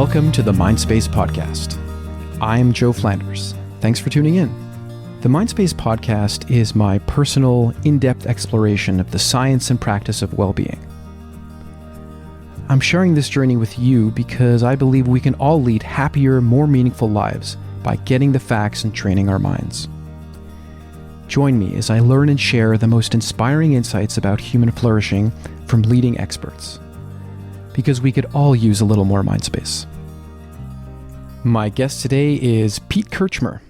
Welcome to the Mindspace podcast. I'm Joe Flanders. Thanks for tuning in. The Mindspace podcast is my personal, in-depth exploration of the science and practice of well-being. I'm sharing this journey with you because I believe we can all lead happier, more meaningful lives by getting the facts and training our minds. Join me as I learn and share the most inspiring insights about human flourishing from leading experts, because we could all use a little more mind space. My guest today is Pete Kirchmer.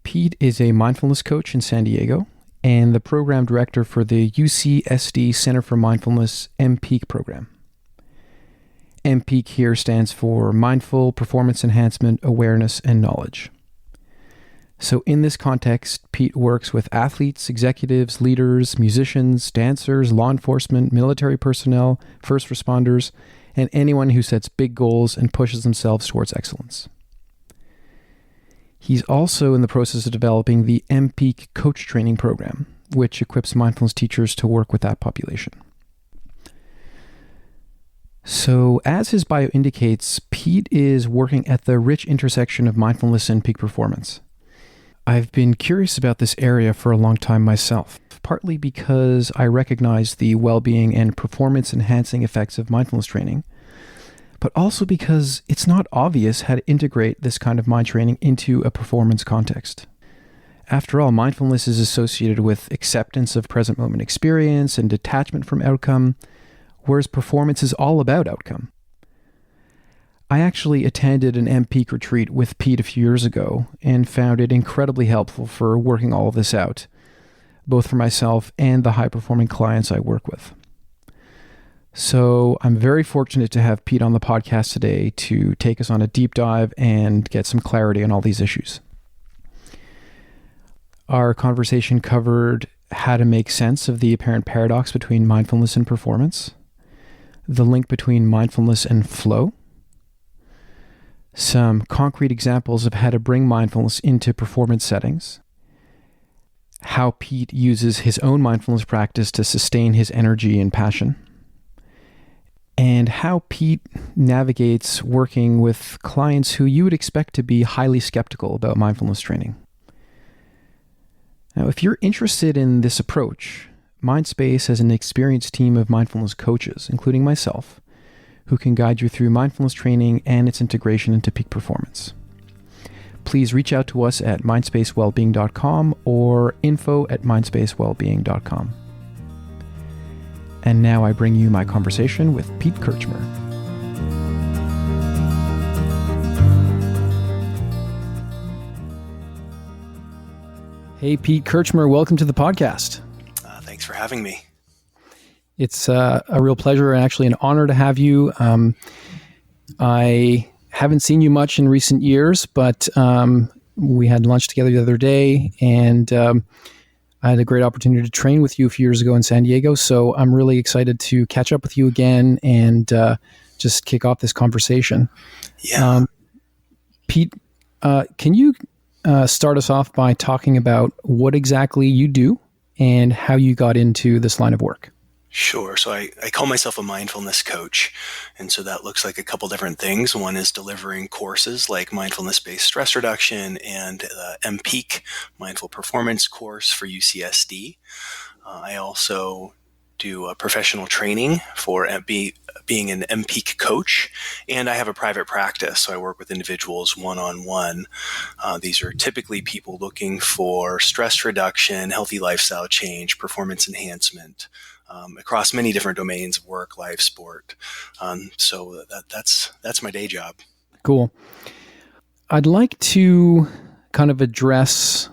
Pete is a mindfulness coach in San Diego and the program director for the UCSD Center for Mindfulness mPEAK program. mPEAK here stands for Mindful Performance Enhancement, Awareness, and Knowledge. So in this context, Pete works with athletes, executives, leaders, musicians, dancers, law enforcement, military personnel, first responders, and anyone who sets big goals and pushes themselves towards excellence. He's also in the process of developing the mPEAK coach training program, which equips mindfulness teachers to work with that population. So as his bio indicates, Pete is working at the rich intersection of mindfulness and peak performance. I've been curious about this area for a long time myself, partly because I recognize the well-being and performance-enhancing effects of mindfulness training, but also because it's not obvious how to integrate this kind of mind training into a performance context. After all, mindfulness is associated with acceptance of present moment experience and detachment from outcome, whereas performance is all about outcome. I actually attended an mPEAK retreat with Pete a few years ago and found it incredibly helpful for working all of this out, both for myself and the high-performing clients I work with. So I'm very fortunate to have Pete on the podcast today to take us on a deep dive and get some clarity on all these issues. Our conversation covered how to make sense of the apparent paradox between mindfulness and performance, the link between mindfulness and flow, some concrete examples of how to bring mindfulness into performance settings, how Pete uses his own mindfulness practice to sustain his energy and passion, and how Pete navigates working with clients who you would expect to be highly skeptical about mindfulness training. Now, if you're interested in this approach, Mindspace has an experienced team of mindfulness coaches, including myself, who can guide you through mindfulness training and its integration into peak performance. Please reach out to us at mindspacewellbeing.com or info@mindspacewellbeing.com. And now I bring you my conversation with Pete Kirchmer. Hey, Pete Kirchmer, welcome to the podcast. Thanks for having me. It's a real pleasure and actually an honor to have you. I haven't seen you much in recent years, but we had lunch together the other day, and I had a great opportunity to train with you a few years ago in San Diego. So I'm really excited to catch up with you again and just kick off this conversation. Yeah. Pete, can you start us off by talking about what exactly you do and how you got into this line of work? Sure. So I call myself a mindfulness coach. And so that looks like a couple different things. One is delivering courses like mindfulness-based stress reduction and mPEAK, Mindful Performance course for UCSD. I also do professional training for being an mPEAK coach, and I have a private practice. So I work with individuals one-on-one. These are typically people looking for stress reduction, healthy lifestyle change, performance enhancement, across many different domains of work, life, sport. So that's my day job. Cool. I'd like to kind of address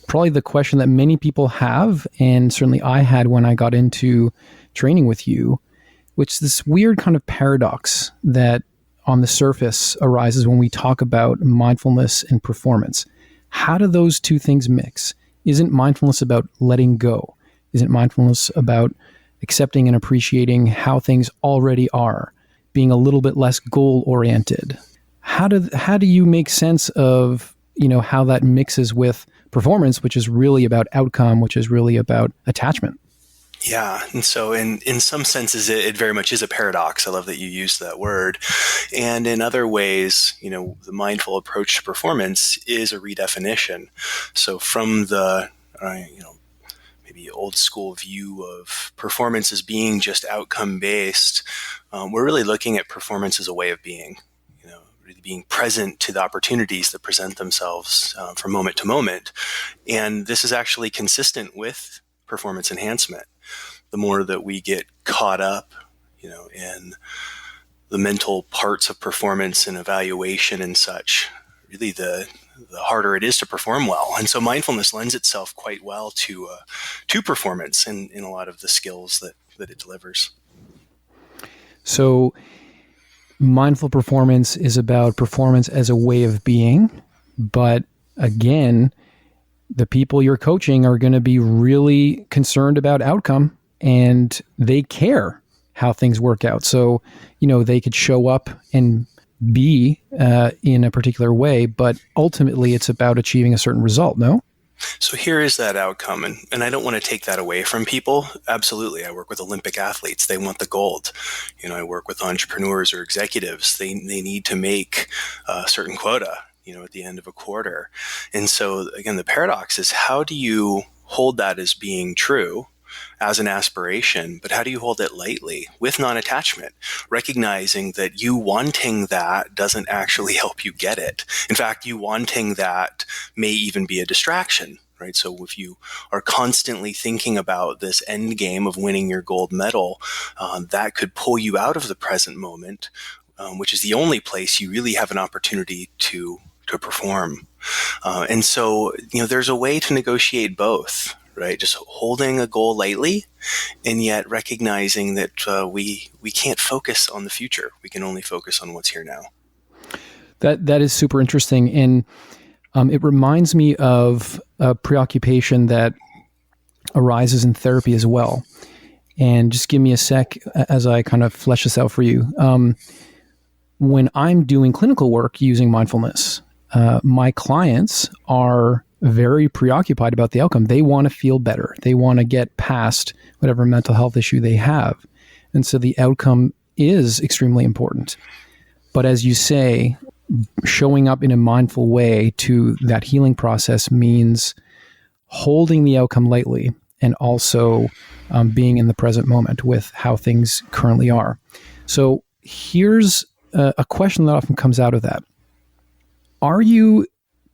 probably the question that many people have, and certainly I had when I got into training with you, which is this weird kind of paradox that on the surface arises when we talk about mindfulness and performance. How do those two things mix? Isn't mindfulness about letting go? Isn't mindfulness about accepting and appreciating how things already are, being a little bit less goal-oriented? How do you make sense of, how that mixes with performance, which is really about outcome, which is really about attachment? Yeah. And so in some senses, it very much is a paradox. I love that you used that word. And in other ways, the mindful approach to performance is a redefinition. So from the, maybe old school view of performance as being just outcome based, we're really looking at performance as a way of being, really being present to the opportunities that present themselves from moment to moment. And this is actually consistent with performance enhancement. The more that we get caught up, in the mental parts of performance and evaluation and such, really the harder it is to perform well. And so mindfulness lends itself quite well to performance in a lot of the skills that it delivers. So mindful performance is about performance as a way of being, but again, the people you're coaching are going to be really concerned about outcome, and they care how things work out. So, they could show up and be in a particular way, but ultimately it's about achieving a certain result, no? So here is that outcome. And I don't want to take that away from people. Absolutely. I work with Olympic athletes. They want the gold. I work with entrepreneurs or executives. They need to make a certain quota, at the end of a quarter. And so again, the paradox is, how do you hold that as being true as an aspiration, but how do you hold it lightly with non-attachment, recognizing that you wanting that doesn't actually help you get it. In fact, you wanting that may even be a distraction, right? So if you are constantly thinking about this end game of winning your gold medal, that could pull you out of the present moment, which is the only place you really have an opportunity to perform. And so, there's a way to negotiate both, right? Just holding a goal lightly, and yet recognizing that we can't focus on the future. We can only focus on what's here now. That is super interesting. And it reminds me of a preoccupation that arises in therapy as well. And just give me a sec as I kind of flesh this out for you. When I'm doing clinical work using mindfulness, my clients are very preoccupied about the outcome. They want to feel better. They want to get past whatever mental health issue they have. And so the outcome is extremely important. But as you say, showing up in a mindful way to that healing process means holding the outcome lightly and also being in the present moment with how things currently are. So here's a question that often comes out of that. Are you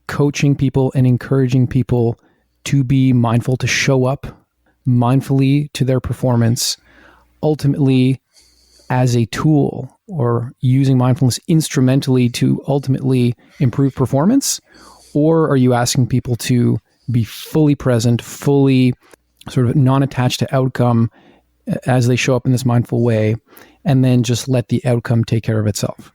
coaching people and encouraging people to be mindful, to show up mindfully to their performance, ultimately as a tool, or using mindfulness instrumentally to ultimately improve performance? Or are you asking people to be fully present, fully sort of non-attached to outcome as they show up in this mindful way, and then just let the outcome take care of itself?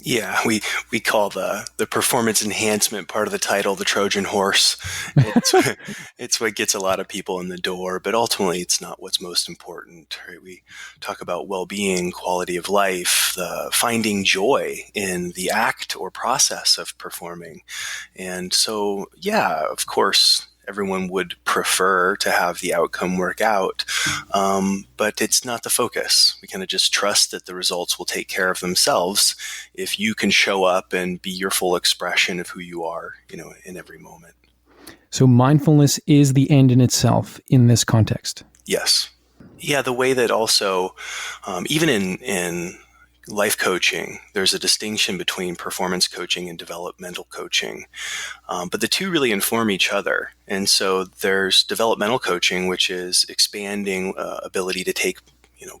Yeah, we call the performance enhancement part of the title the Trojan horse. It's what gets a lot of people in the door, but ultimately it's not what's most important, right? We talk about well-being, quality of life, finding joy in the act or process of performing. And so, yeah, of course, everyone would prefer to have the outcome work out, but it's not the focus. We kind of just trust that the results will take care of themselves if you can show up and be your full expression of who you are, in every moment. So mindfulness is the end in itself in this context. Yes. Yeah, the way that also, even in life coaching, there's a distinction between performance coaching and developmental coaching. But the two really inform each other. And so there's developmental coaching, which is expanding ability to take,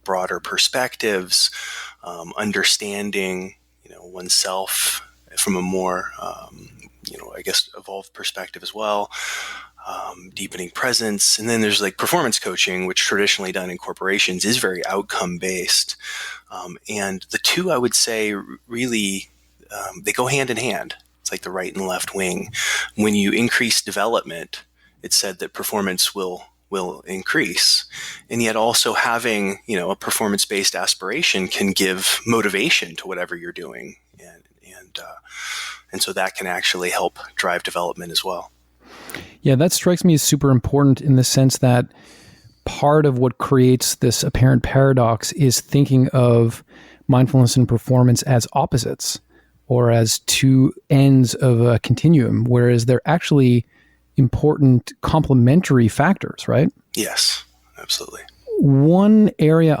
broader perspectives, understanding, oneself from a more, evolved perspective as well. Deepening presence. And then there's like performance coaching, which traditionally done in corporations is very outcome based. And the two, I would say, really, they go hand in hand. It's like the right and left wing. When you increase development, it's said that performance will increase. And yet also having, a performance-based aspiration can give motivation to whatever you're doing. And so that can actually help drive development as well. Yeah, that strikes me as super important in the sense that part of what creates this apparent paradox is thinking of mindfulness and performance as opposites or as two ends of a continuum, whereas they're actually important complementary factors, right? Yes, absolutely. One area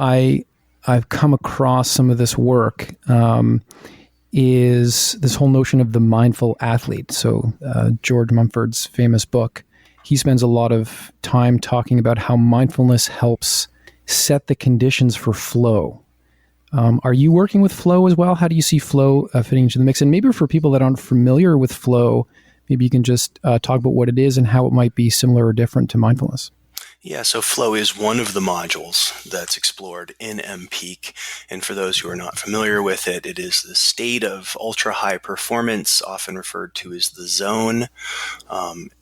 I've come across some of this work is this whole notion of the mindful athlete. So George Mumford's famous book, he spends a lot of time talking about how mindfulness helps set the conditions for flow. Are you working with flow as well? How do you see flow fitting into the mix? And maybe for people that aren't familiar with flow, maybe you can just talk about what it is and how it might be similar or different to mindfulness. Yeah, so flow is one of the modules that's explored in mPEAK. And for those who are not familiar with it, it is the state of ultra high performance, often referred to as the zone.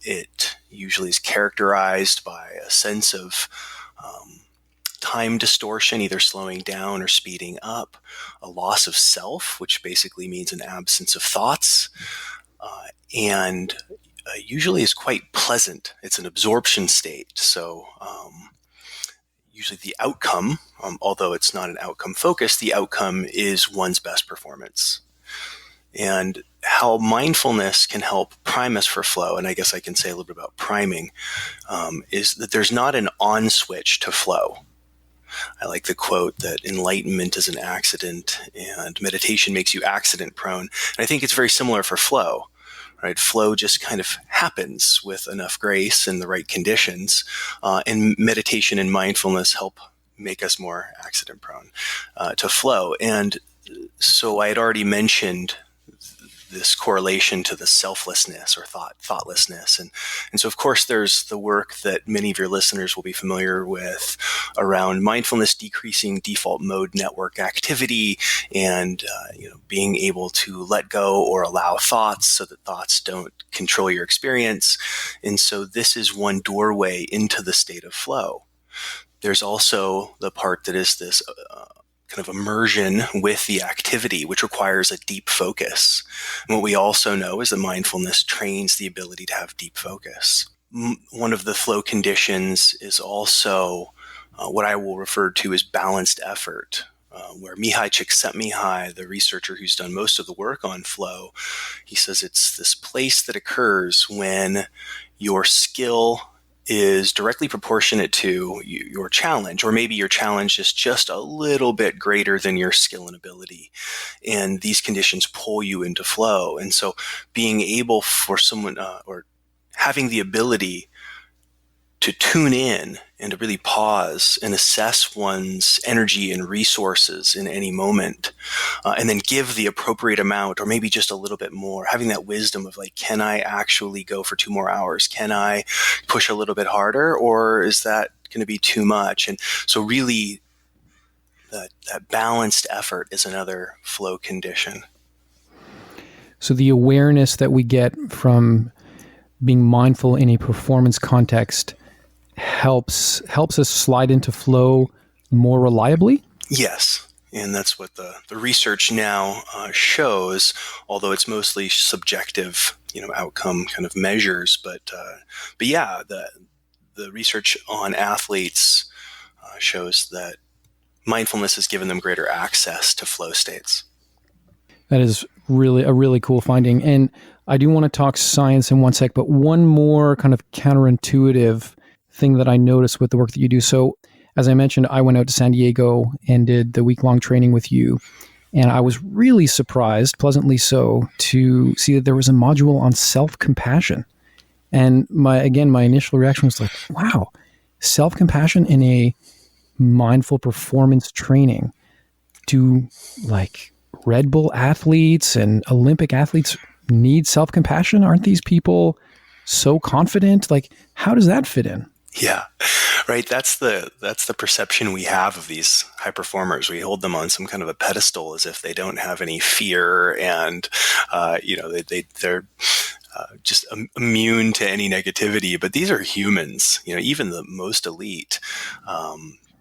It usually is characterized by a sense of time distortion, either slowing down or speeding up, a loss of self, which basically means an absence of thoughts, and usually is quite pleasant. It's an absorption state. So usually the outcome, although it's not an outcome focus, the outcome is one's best performance. And how mindfulness can help prime us for flow, and I guess I can say a little bit about priming, is that there's not an on switch to flow. I like the quote that enlightenment is an accident and meditation makes you accident prone. And I think it's very similar for flow, right? Flow just kind of happens with enough grace and the right conditions. And meditation and mindfulness help make us more accident prone to flow. And so I had already mentioned this correlation to the selflessness or thoughtlessness. And so, of course, there's the work that many of your listeners will be familiar with around mindfulness decreasing default mode network activity and being able to let go or allow thoughts so that thoughts don't control your experience. And so this is one doorway into the state of flow. There's also the part that is this kind of immersion with the activity, which requires a deep focus. And what we also know is that mindfulness trains the ability to have deep focus. One of the flow conditions is also what I will refer to as balanced effort, where Mihai Csikszentmihalyi, the researcher who's done most of the work on flow, he says it's this place that occurs when your skill is directly proportionate to your challenge, or maybe your challenge is just a little bit greater than your skill and ability. And these conditions pull you into flow. And so being able for someone or having the ability to tune in and to really pause and assess one's energy and resources in any moment, and then give the appropriate amount, or maybe just a little bit more, having that wisdom of like, can I actually go for 2 more hours? Can I push a little bit harder, or is that going to be too much? And so really that balanced effort is another flow condition. So the awareness that we get from being mindful in a performance context helps us slide into flow more reliably? Yes. And that's what the research now shows, although it's mostly subjective, outcome kind of measures. But yeah, the research on athletes shows that mindfulness has given them greater access to flow states. That is really a really cool finding. And I do want to talk science in one sec, but one more kind of counterintuitive thing that I noticed with the work that you do. So as I mentioned, I went out to San Diego and did the week-long training with you. And I was really surprised, pleasantly so, to see that there was a module on self-compassion. And my initial reaction was like, wow, self-compassion in a mindful performance training. Do like Red Bull athletes and Olympic athletes need self-compassion? Aren't these people so confident? Like, how does that fit in? Yeah, right. That's the perception we have of these high performers. We hold them on some kind of a pedestal as if they don't have any fear, and they're just immune to any negativity. But these are humans. Even the most elite.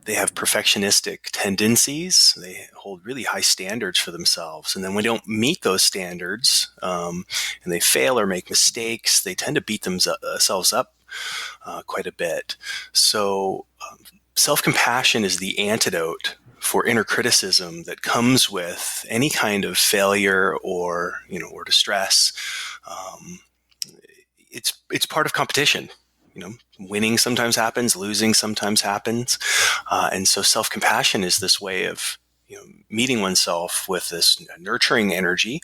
They have perfectionistic tendencies. They hold really high standards for themselves. And then when they don't meet those standards and they fail or make mistakes, they tend to beat themselves up quite a bit. So Self-compassion is the antidote for inner criticism that comes with any kind of failure or distress. It's part of competition. Winning sometimes happens, losing sometimes happens, and so self-compassion is this way of meeting oneself with this nurturing energy,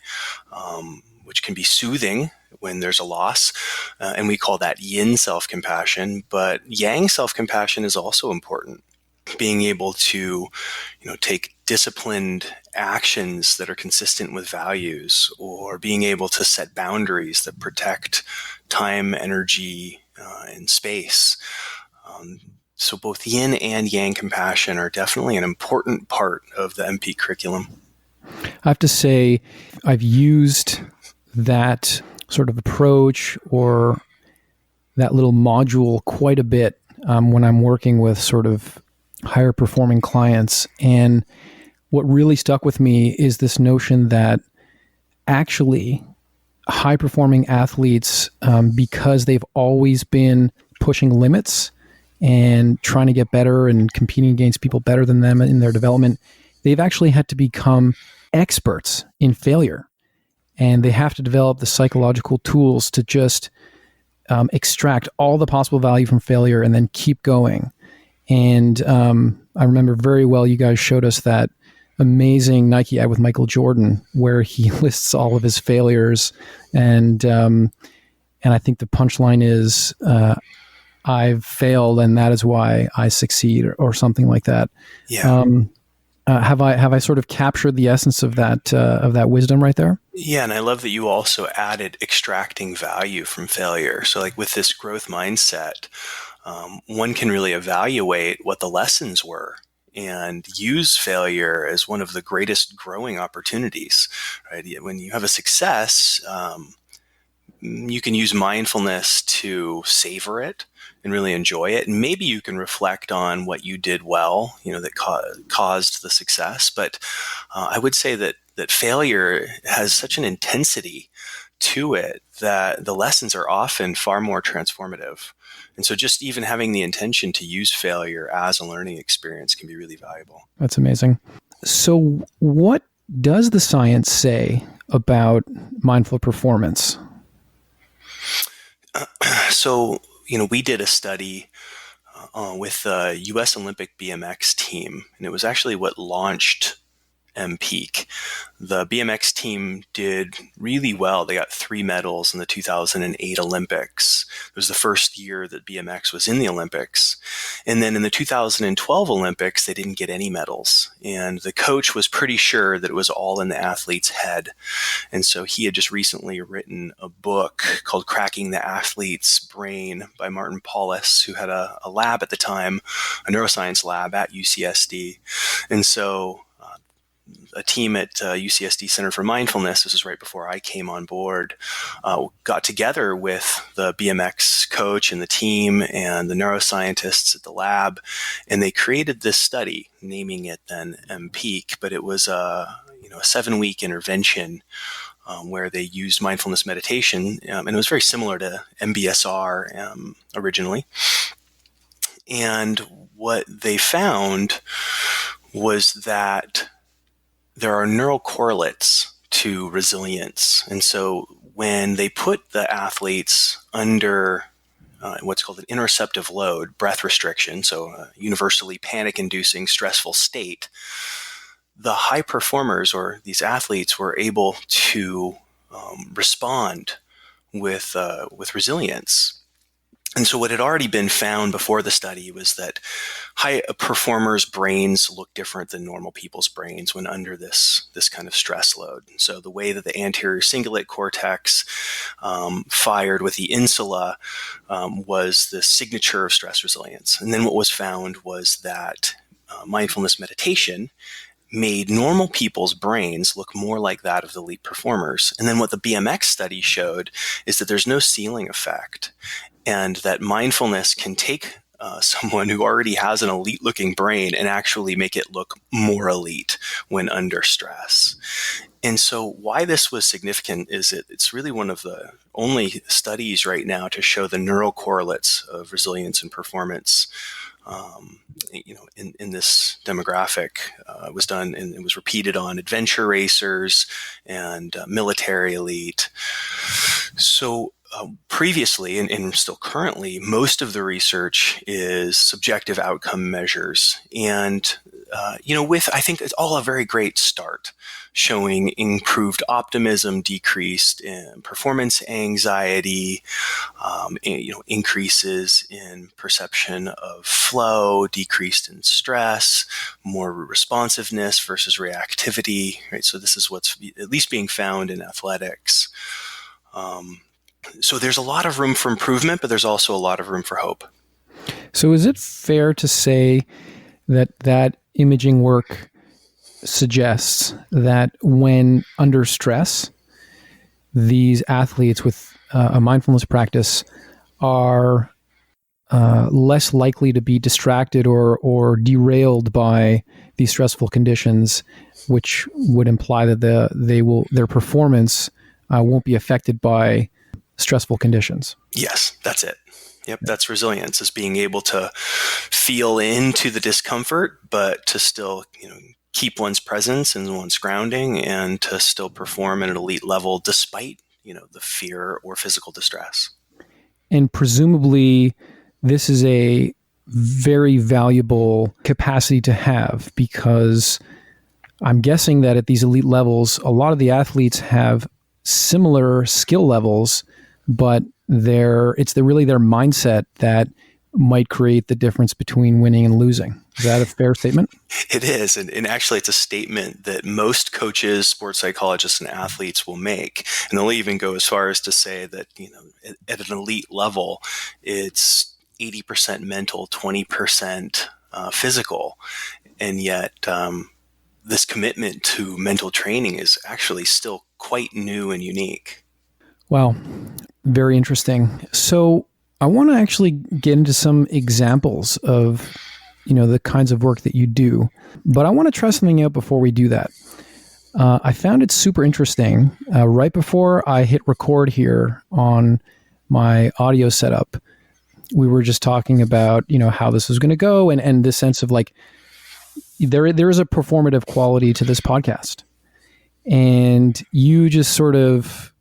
which can be soothing when there's a loss, and we call that yin self-compassion. But yang self-compassion is also important. Being able to, take disciplined actions that are consistent with values, or being able to set boundaries that protect time, energy, and space. So both yin and yang compassion are definitely an important part of the mPEAK curriculum. I have to say, I've used that sort of approach or that little module quite a bit when I'm working with sort of higher performing clients. And what really stuck with me is this notion that actually high performing athletes, because they've always been pushing limits and trying to get better and competing against people better than them in their development, they've actually had to become experts in failure. And they have to develop the psychological tools to just extract all the possible value from failure and then keep going. And I remember very well you guys showed us that amazing Nike ad with Michael Jordan where he lists all of his failures. And I think the punchline is, I've failed and that is why I succeed, or something like that. Yeah. Have I sort of captured the essence of that wisdom right there? Yeah, and I love that you also added extracting value from failure. So like with this growth mindset, one can really evaluate what the lessons were and use failure as one of the greatest growing opportunities, right? When you have a success, you can use mindfulness to savor it and really enjoy it. And maybe you can reflect on what you did well, that caused the success. But I would say that failure has such an intensity to it that the lessons are often far more transformative. And so just even having the intention to use failure as a learning experience can be really valuable. That's amazing. So what does the science say about mindful performance? So, we did a study with the U.S. Olympic BMX team, and it was actually what launched mPEAK. The BMX team did really well. They got 3 medals in the 2008 Olympics. It was the first year that BMX was in the Olympics. And then in the 2012 Olympics, they didn't get any medals. And the coach was pretty sure that it was all in the athlete's head. And so he had just recently written a book called Cracking the Athlete's Brain by Martin Paulus, who had a lab at the time, a neuroscience lab at UCSD. And so a team at UCSD Center for Mindfulness, this is right before I came on board, got together with the BMX coach and the team and the neuroscientists at the lab, and they created this study, naming it then mPEAK, but it was a 7-week intervention where they used mindfulness meditation, and it was very similar to MBSR originally. And what they found was that there are neural correlates to resilience. And so when they put the athletes under what's called an interceptive load, breath restriction, so a universally panic-inducing, stressful state, the high performers, or these athletes, were able to respond with resilience. And so what had already been found before the study was that high performers' brains look different than normal people's brains when under this kind of stress load. And so the way that the anterior cingulate cortex fired with the insula was the signature of stress resilience. And then what was found was that mindfulness meditation made normal people's brains look more like that of the elite performers. And then what the BMX study showed is that there's no ceiling effect, and that mindfulness can take someone who already has an elite-looking brain and actually make it look more elite when under stress. And so why this was significant is it's really one of the only studies right now to show the neural correlates of resilience and performance in this demographic. It was done and it was repeated on adventure racers and military elite. So previously and still currently, most of the research is subjective outcome measures. And, I think it's all a very great start, showing improved optimism, decreased in performance anxiety, increases in perception of flow, decreased in stress, more responsiveness versus reactivity, right? So this is what's at least being found in athletics. So there's a lot of room for improvement, but there's also a lot of room for hope. So is it fair to say that imaging work suggests that when under stress, these athletes with a mindfulness practice are less likely to be distracted or derailed by these stressful conditions, which would imply that their performance won't be affected by stressful conditions? Yes, that's it. Yep, that's resilience, is being able to feel into the discomfort, but to still, keep one's presence and one's grounding, and to still perform at an elite level despite, the fear or physical distress. And presumably, this is a very valuable capacity to have, because I'm guessing that at these elite levels, a lot of the athletes have similar skill levels, but it's really their mindset that might create the difference between winning and losing. Is that a fair statement? It is. And actually, it's a statement that most coaches, sports psychologists, and athletes will make. And they'll even go as far as to say that, at an elite level, it's 80% mental, 20% physical. And yet, this commitment to mental training is actually still quite new and unique. Wow. Very interesting. So I want to actually get into some examples of, the kinds of work that you do, but I want to try something out before we do that. I found it super interesting. Right before I hit record here on my audio setup, we were just talking about, how this was going to go, and this sense of like, there is a performative quality to this podcast. And you just sort of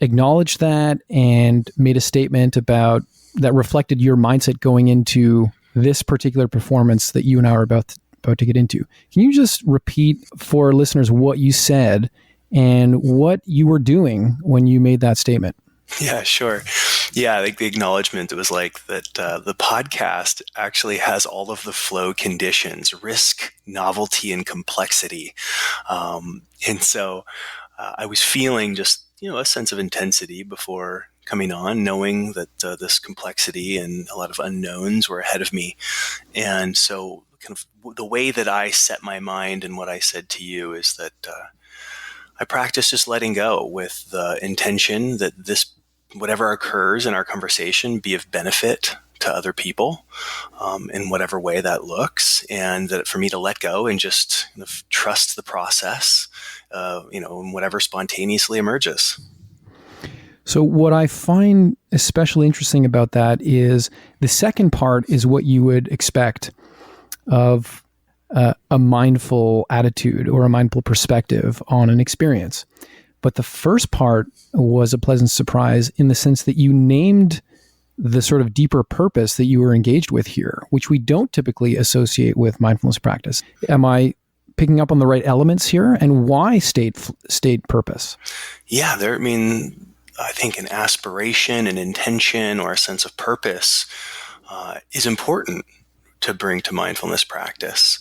acknowledged that and made a statement about that reflected your mindset going into this particular performance that you and I are about to get into. Can you just repeat for listeners what you said and what you were doing when you made that statement? Yeah, sure. Yeah, I think the acknowledgement was like that the podcast actually has all of the flow conditions: risk, novelty, and complexity. And so I was feeling just, a sense of intensity before coming on, knowing that this complexity and a lot of unknowns were ahead of me. And so kind of the way that I set my mind and what I said to you is that I practice just letting go with the intention that whatever occurs in our conversation be of benefit to other people, in whatever way that looks, and that for me to let go and just kind of trust the process, and whatever spontaneously emerges. So what I find especially interesting about that is the second part is what you would expect of a mindful attitude or a mindful perspective on an experience. But the first part was a pleasant surprise in the sense that you named the sort of deeper purpose that you were engaged with here, which we don't typically associate with mindfulness practice. Am I picking up on the right elements here? And why state purpose? Yeah, I think an aspiration, an intention, or a sense of purpose is important to bring to mindfulness practice.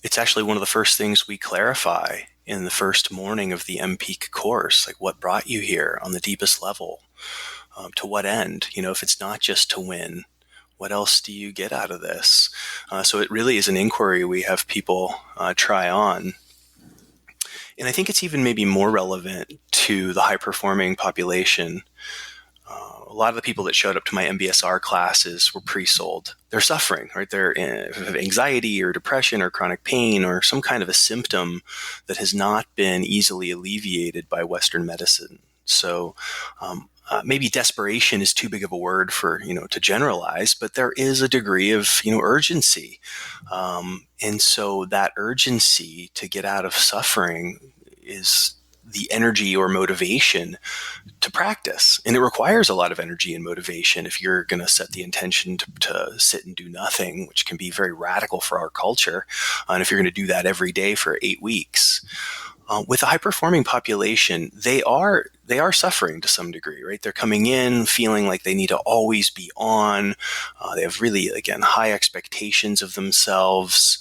It's actually one of the first things we clarify in the first morning of the mPEAK course, like what brought you here on the deepest level, to what end? If it's not just to win, what else do you get out of this? So it really is an inquiry we have people try on. And I think it's even maybe more relevant to the high-performing population. A lot of the people that showed up to my MBSR classes were pre-sold. They're suffering, right? They're have anxiety or depression or chronic pain or some kind of a symptom that has not been easily alleviated by Western medicine. So maybe desperation is too big of a word for, to generalize, but there is a degree of, urgency. And so that urgency to get out of suffering is the energy or motivation to practice. And it requires a lot of energy and motivation if you're going to set the intention to sit and do nothing, which can be very radical for our culture. And if you're going to do that every day for 8 weeks, with a high-performing population, they are suffering to some degree, right? They're coming in feeling like they need to always be on. They have really, again, high expectations of themselves.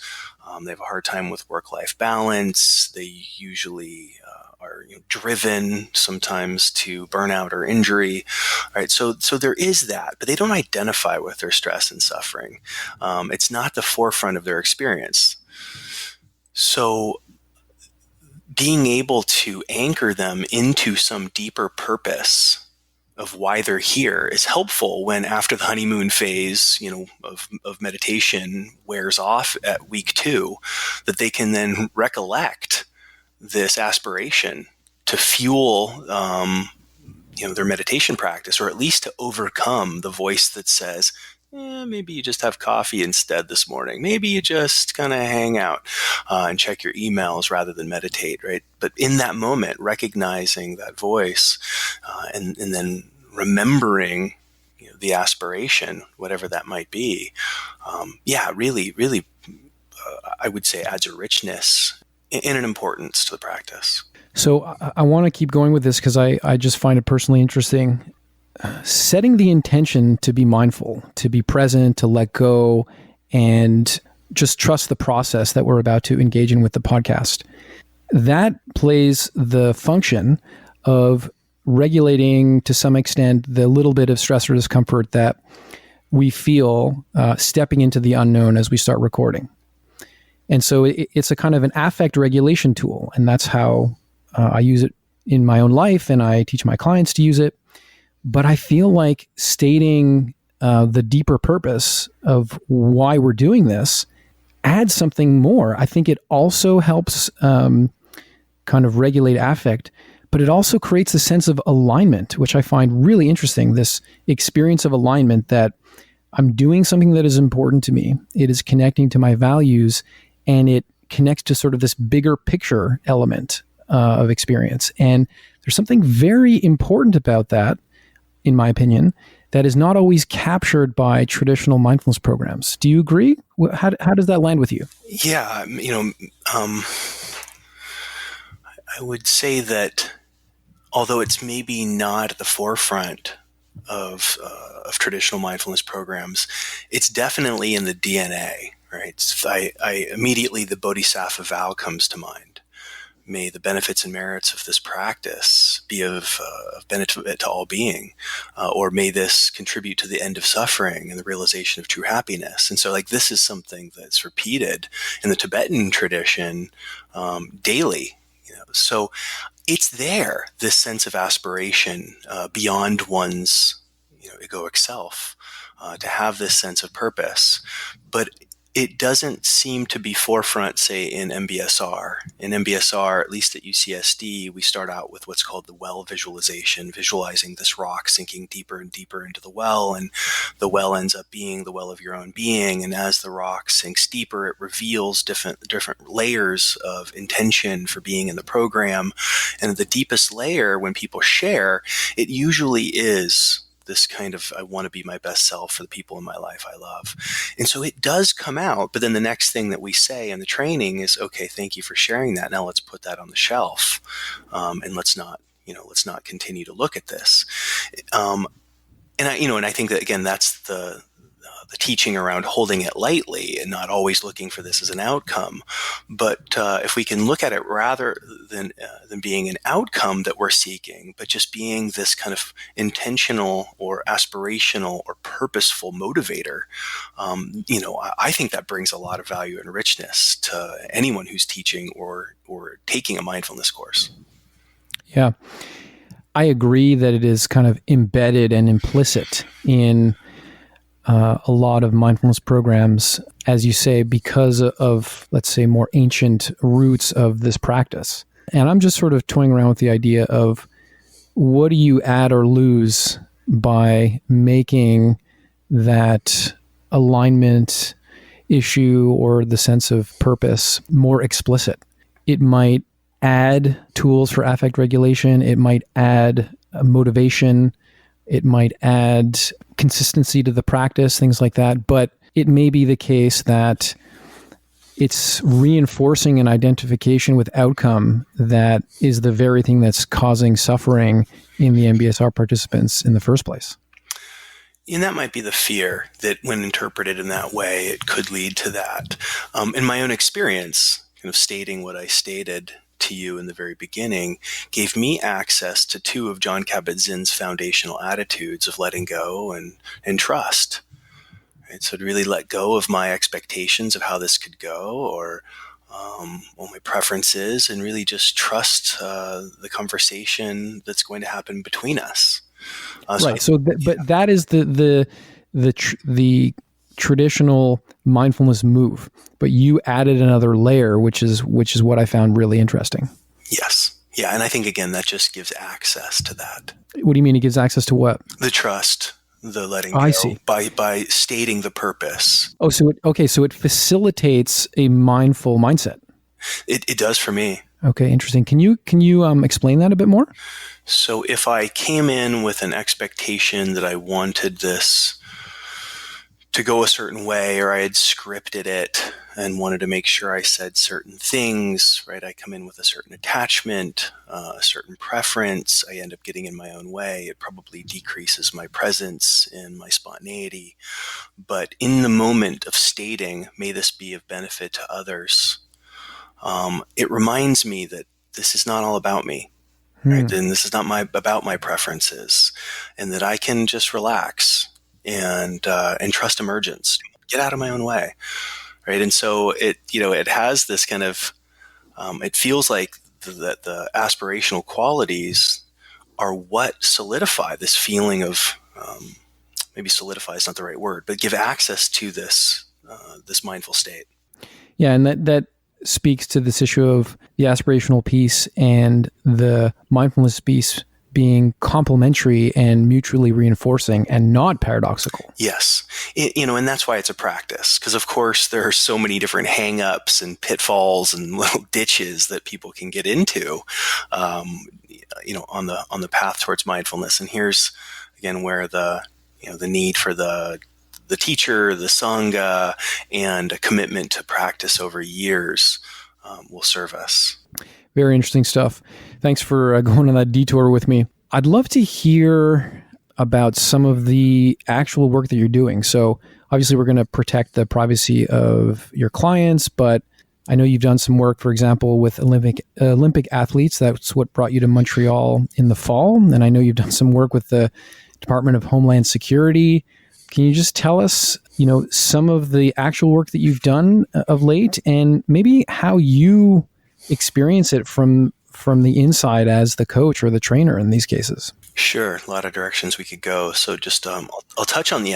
They have a hard time with work-life balance. They usually are driven sometimes to burnout or injury, right? So there is that, but they don't identify with their stress and suffering. It's not the forefront of their experience. So being able to anchor them into some deeper purpose of why they're here is helpful when, after the honeymoon phase, of meditation wears off at week 2, that they can then recollect this aspiration to fuel, their meditation practice, or at least to overcome the voice that says, maybe you just have coffee instead this morning. Maybe you just kind of hang out and check your emails rather than meditate, right? But in that moment, recognizing that voice and then remembering the aspiration, whatever that might be, really, I would say adds a richness and an importance to the practice. So I want to keep going with this because I just find it personally interesting. Setting the intention to be mindful, to be present, to let go, and just trust the process that we're about to engage in with the podcast. That plays the function of regulating, to some extent, the little bit of stress or discomfort that we feel stepping into the unknown as we start recording. And so it's a kind of an affect regulation tool, and that's how I use it in my own life, and I teach my clients to use it. But I feel like stating the deeper purpose of why we're doing this adds something more. I think it also helps kind of regulate affect, but it also creates a sense of alignment, which I find really interesting, this experience of alignment that I'm doing something that is important to me. It is connecting to my values, and it connects to sort of this bigger picture element of experience. And there's something very important about that, in my opinion, that is not always captured by traditional mindfulness programs. Do you agree? How does that land with you? Yeah, I would say that although it's maybe not at the forefront of traditional mindfulness programs, it's definitely in the DNA, right? I immediately, the Bodhisattva vow comes to mind. May the benefits and merits of this practice be of benefit to all being, or may this contribute to the end of suffering and the realization of true happiness. And so, this is something that's repeated in the Tibetan tradition daily. So it's there, this sense of aspiration beyond one's egoic self, to have this sense of purpose. But it doesn't seem to be forefront, say, in MBSR. In MBSR, at least at UCSD, we start out with what's called the well visualization, visualizing this rock sinking deeper and deeper into the well, and the well ends up being the well of your own being. And as the rock sinks deeper, it reveals different layers of intention for being in the program. And at the deepest layer, when people share, it usually is this kind of, I want to be my best self for the people in my life I love. And so it does come out, but then the next thing that we say in the training is, okay, thank you for sharing that. Now let's put that on the shelf. And let's not continue to look at this. And I think that, again, that's the teaching around holding it lightly and not always looking for this as an outcome. But if we can look at it rather than being an outcome that we're seeking, but just being this kind of intentional or aspirational or purposeful motivator, I think that brings a lot of value and richness to anyone who's teaching or taking a mindfulness course. Yeah. I agree that it is kind of embedded and implicit in a lot of mindfulness programs, as you say, because of, let's say, more ancient roots of this practice. And I'm just sort of toying around with the idea of what do you add or lose by making that alignment issue or the sense of purpose more explicit? It might add tools for affect regulation. It might add motivation. It might add consistency to the practice, things like that. But it may be the case that it's reinforcing an identification with outcome that is the very thing that's causing suffering in the MBSR participants in the first place. And that might be the fear that when interpreted in that way, it could lead to that. In my own experience, kind of stating what I stated to you in the very beginning, gave me access to two of Jon Kabat-Zinn's foundational attitudes of letting go and trust. Right? So to really let go of my expectations of how this could go or what my preference is, and really just trust the conversation that's going to happen between us. Right. But that is the traditional mindfulness move. But you added another layer, which is what I found really interesting. Yes. Yeah. And I think, again, that just gives access to that. What do you mean it gives access to what? The trust, the letting go. I see. By stating the purpose. Oh, so it facilitates a mindful mindset. It does for me. Okay, interesting. Can you explain that a bit more? So if I came in with an expectation that I wanted this to go a certain way, or I had scripted it and wanted to make sure I said certain things, right? I come in with a certain attachment, a certain preference. I end up getting in my own way. It probably decreases my presence and my spontaneity. But in the moment of stating, may this be of benefit to others, it reminds me that this is not all about me. Right? And this is not about my preferences, and that I can just relax and trust emergence, get out of my own way, right? And so it has this kind of it feels like the aspirational qualities are what solidify this feeling of maybe solidify is not the right word, but give access to this mindful state. Yeah, and that speaks to this issue of the aspirational piece and the mindfulness piece being complementary and mutually reinforcing and not paradoxical. Yes. And that's why it's a practice, because of course there are so many different hang-ups and pitfalls and little ditches that people can get into, on the path towards mindfulness. And here's again where the need for the teacher, the Sangha, and a commitment to practice over years will serve us. Very interesting stuff. Thanks for going on that detour with me. I'd love to hear about some of the actual work that you're doing. So obviously we're going to protect the privacy of your clients, but I know you've done some work, for example, with Olympic athletes. That's what brought you to Montreal in the fall. And I know you've done some work with the Department of Homeland Security. Can you just tell us, some of the actual work that you've done of late, and maybe how you experience it from the inside as the coach or the trainer in these cases? Sure, a lot of directions we could go. So just I'll touch on the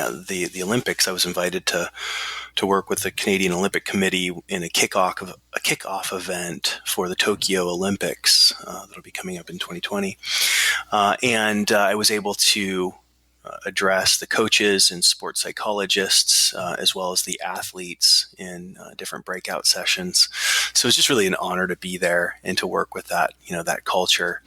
Olympics. I was invited to work with the Canadian Olympic Committee in a kickoff event for the Tokyo Olympics that'll be coming up in 2020, and I was able to address the coaches and sports psychologists, as well as the athletes in different breakout sessions. So it's just really an honor to be there and to work with that culture.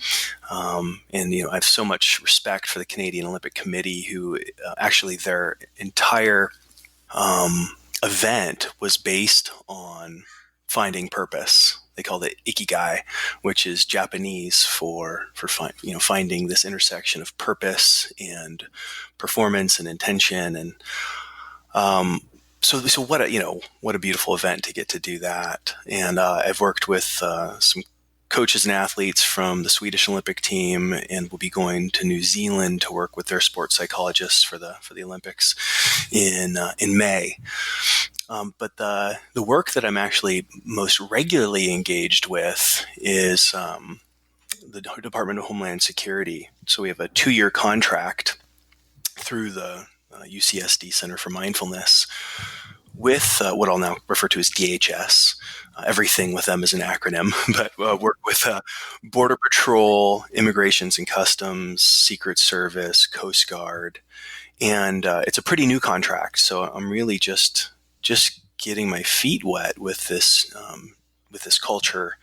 And I have so much respect for the Canadian Olympic Committee, who actually their entire event was based on finding purpose. They call it ikigai, which is Japanese for finding this intersection of purpose and performance and intention. And so what a beautiful event to get to do that. And I've worked with some coaches and athletes from the Swedish Olympic team, and we'll be going to New Zealand to work with their sports psychologists for the Olympics in May. But the work that I'm actually most regularly engaged with is the Department of Homeland Security. So we have a 2-year contract through the UCSD Center for Mindfulness, with what I'll now refer to as DHS. Everything with them is an acronym, but work with Border Patrol, Immigrations and Customs, Secret Service, Coast Guard, and it's a pretty new contract. So I'm really just getting my feet wet with this culture.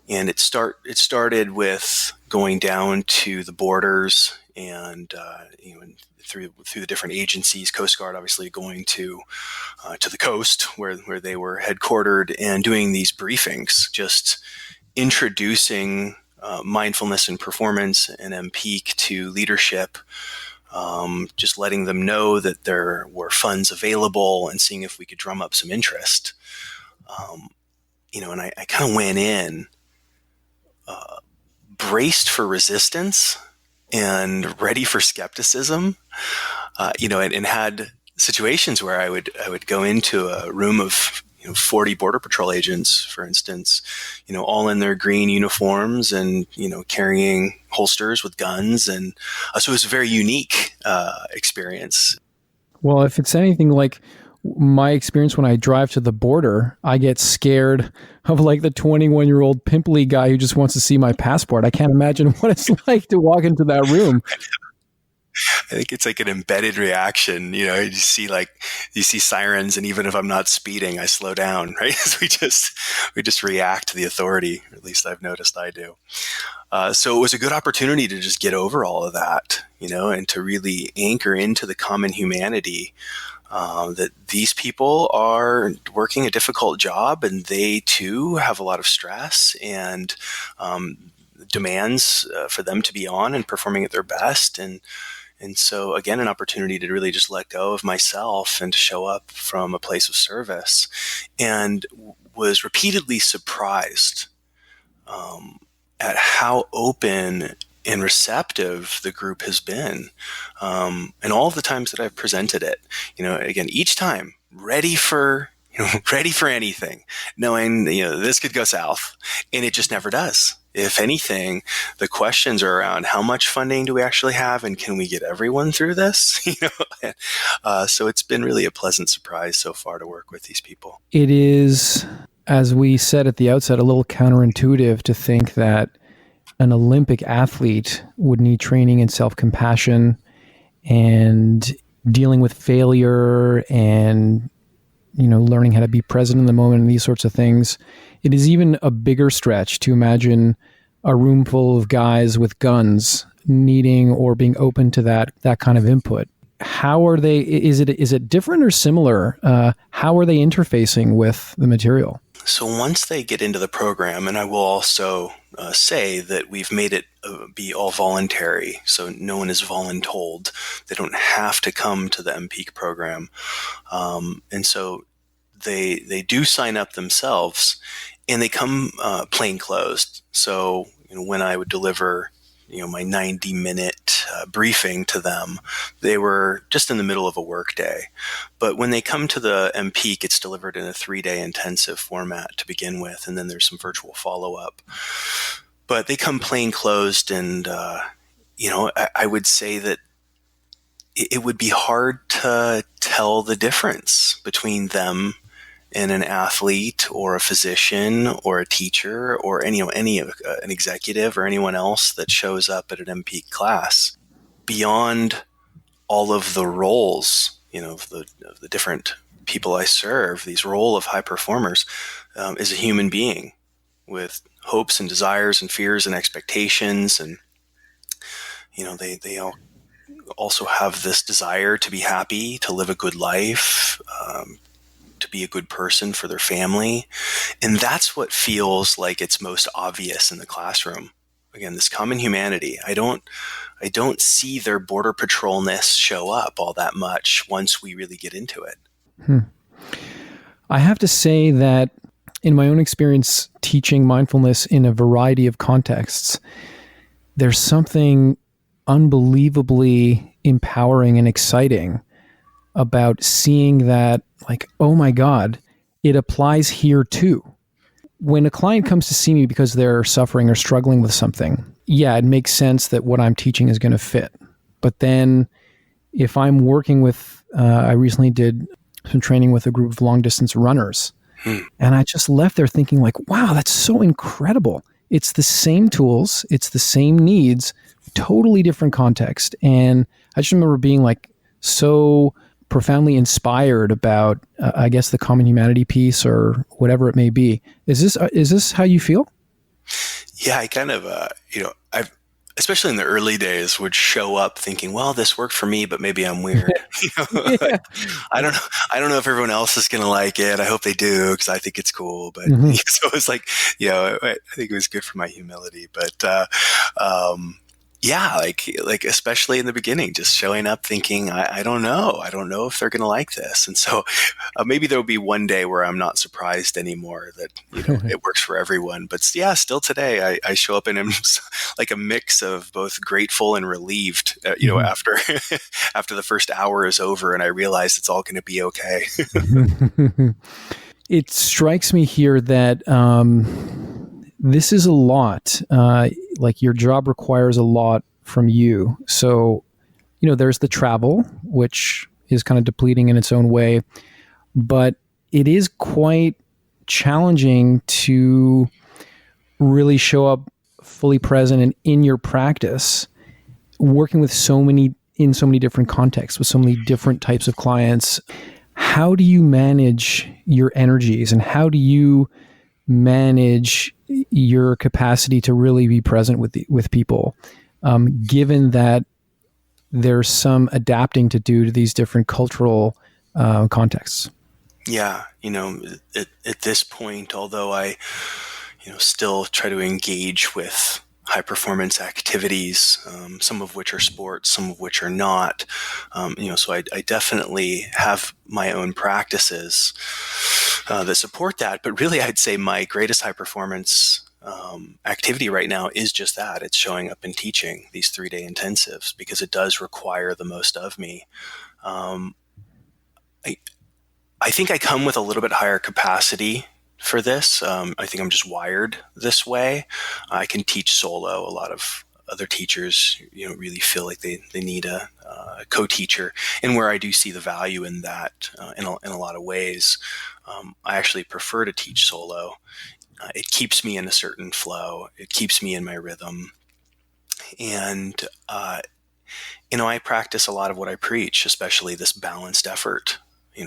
And it started with going down to the borders and through the different agencies, Coast Guard obviously going to the coast where they were headquartered, and doing these briefings, just introducing mindfulness and performance and mPEAK to leadership, just letting them know that there were funds available and seeing if we could drum up some interest. And I kind of went in braced for resistance and ready for skepticism, and had situations where I would go into a room of 40 Border Patrol agents, for instance, all in their green uniforms and carrying holsters with guns, and so it was a very unique experience. Well, if it's anything like my experience when I drive to the border, I get scared of like the 21-year-old pimply guy who just wants to see my passport. I can't imagine what it's like to walk into that room. I think it's like an embedded reaction. You see sirens, and even if I'm not speeding, I slow down, right? we just react to the authority, or at least I've noticed I do. So it was a good opportunity to just get over all of that, and to really anchor into the common humanity, that these people are working a difficult job, and they too have a lot of stress and demands for them to be on and performing at their best. And so, again, an opportunity to really just let go of myself and to show up from a place of service, and was repeatedly surprised at how open and receptive the group has been. And all of the times that I've presented it, again, each time ready for anything, knowing, this could go south, and it just never does. If anything, the questions are around how much funding do we actually have, and can we get everyone through this? So it's been really a pleasant surprise so far to work with these people. It is, as we said at the outset, a little counterintuitive to think that an Olympic athlete would need training in self-compassion and dealing with failure and learning how to be present in the moment and these sorts of things. It is even a bigger stretch to imagine a room full of guys with guns needing or being open to that kind of input. How are they? Is it different or similar? How are they interfacing with the material? So once they get into the program, and I will also say that we've made it be all voluntary, so no one is voluntold. They don't have to come to the mPEAK program, and so they do sign up themselves, and they come plainclothes. So when I would deliver my 90-minute briefing to them, they were just in the middle of a work day. But when they come to the mPEAK, it's delivered in a 3-day intensive format to begin with, and then there's some virtual follow-up. But they come plainclothes, and I would say that it would be hard to tell the difference between them and an athlete or a physician or a teacher or an executive or anyone else that shows up at an mPEAK class. Beyond all of the roles, of the different people I serve, these role of high performers, is a human being with hopes and desires and fears and expectations, and they all also have this desire to be happy, to live a good life, to be a good person for their family. And that's what feels like it's most obvious in the classroom. Again, this common humanity. I don't see their Border Patrolness show up all that much once we really get into it. I have to say that in my own experience teaching mindfulness in a variety of contexts, there's something unbelievably empowering and exciting about seeing that, like, oh my God, it applies here too. When a client comes to see me because they're suffering or struggling with something, yeah, it makes sense that what I'm teaching is going to fit. But then if I'm working with, I recently did some training with a group of long distance runners. Hmm. And I just left there thinking like, wow, that's so incredible. It's the same tools, it's the same needs, totally different context. And I just remember being like so profoundly inspired about, I guess, the common humanity piece or whatever it may be. Is this how you feel? Yeah, I kind of, I've, especially in the early days, would show up thinking, well, this worked for me, but maybe I'm weird. Yeah. I don't know. I don't know if everyone else is going to like it. I hope they do, because I think it's cool. But Mm-hmm. so it's like, I think it was good for my humility. But yeah, like especially in the beginning, just showing up thinking, I don't know. I don't know if they're going to like this. And so maybe there'll be one day where I'm not surprised anymore that, it works for everyone. But yeah, still today, I show up and I'm like a mix of both grateful and relieved, Mm-hmm. after the first hour is over and I realize it's all going to be okay. It strikes me here that this is a lot. Like your job requires a lot from you. So, there's the travel, which is kind of depleting in its own way, but it is quite challenging to really show up fully present and in your practice, working with in so many different contexts, with so many different types of clients. How do you manage your energies, and how do you manage your capacity to really be present with people, given that there's some adapting to do to these different cultural contexts? Yeah, at this point, although I, still try to engage with high performance activities, some of which are sports, some of which are not. So I definitely have my own practices that support that. But really, I'd say my greatest high performance activity right now is just that. It's showing up and teaching these 3-day intensives because it does require the most of me. I think I come with a little bit higher capacity for this. I think I'm just wired this way. I can teach solo. A lot of other teachers, really feel like they need a co-teacher, and where I do see the value in that in a lot of ways. I actually prefer to teach solo. It keeps me in a certain flow. It keeps me in my rhythm. And, I practice a lot of what I preach, especially this balanced effort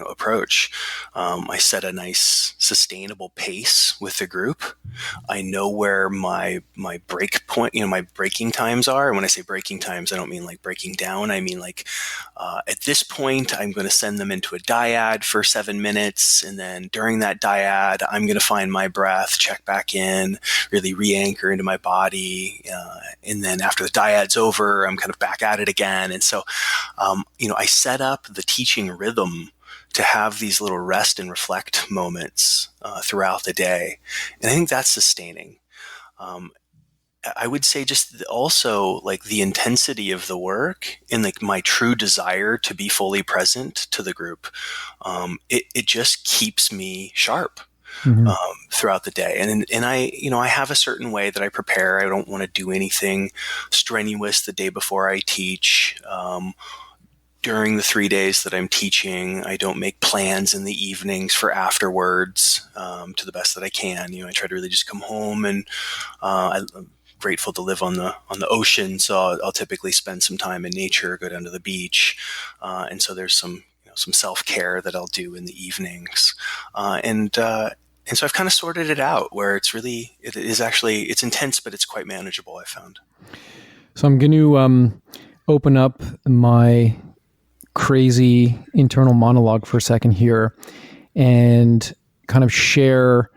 approach. I set a nice sustainable pace with the group. I know where my break point, my breaking times are. And when I say breaking times, I don't mean like breaking down. I mean like at this point, I'm going to send them into a dyad for 7 minutes. And then during that dyad, I'm going to find my breath, check back in, really re-anchor into my body. And then after the dyad's over, I'm kind of back at it again. And so, I set up the teaching rhythm to have these little rest and reflect moments throughout the day. And I think that's sustaining. I would say just also like the intensity of the work and like my true desire to be fully present to the group. It just keeps me sharp. Mm-hmm. Throughout the day. And I have a certain way that I prepare. I don't want to do anything strenuous the day before I teach. During the 3 days that I'm teaching, I don't make plans in the evenings for afterwards, to the best that I can. I try to really just come home, and I'm grateful to live on the ocean. So I'll typically spend some time in nature, go down to the beach. And so there's some self-care that I'll do in the evenings. And so I've kind of sorted it out where it's intense, but it's quite manageable, I found. So I'm going to open up my crazy internal monologue for a second here and kind of share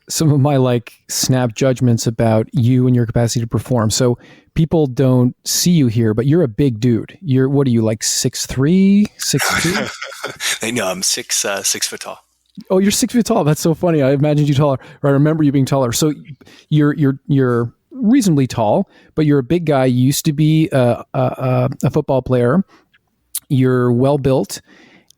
some of my like snap judgments about you and your capacity to perform. So people don't see you here, but you're a big dude. What are you, like 6'3", 6'2"? I know, I'm 6 foot tall. Oh, you're 6 feet tall. That's so funny. I imagined you taller. Or I remember you being taller. So you're reasonably tall, but you're a big guy. You used to be a football player. You're well built.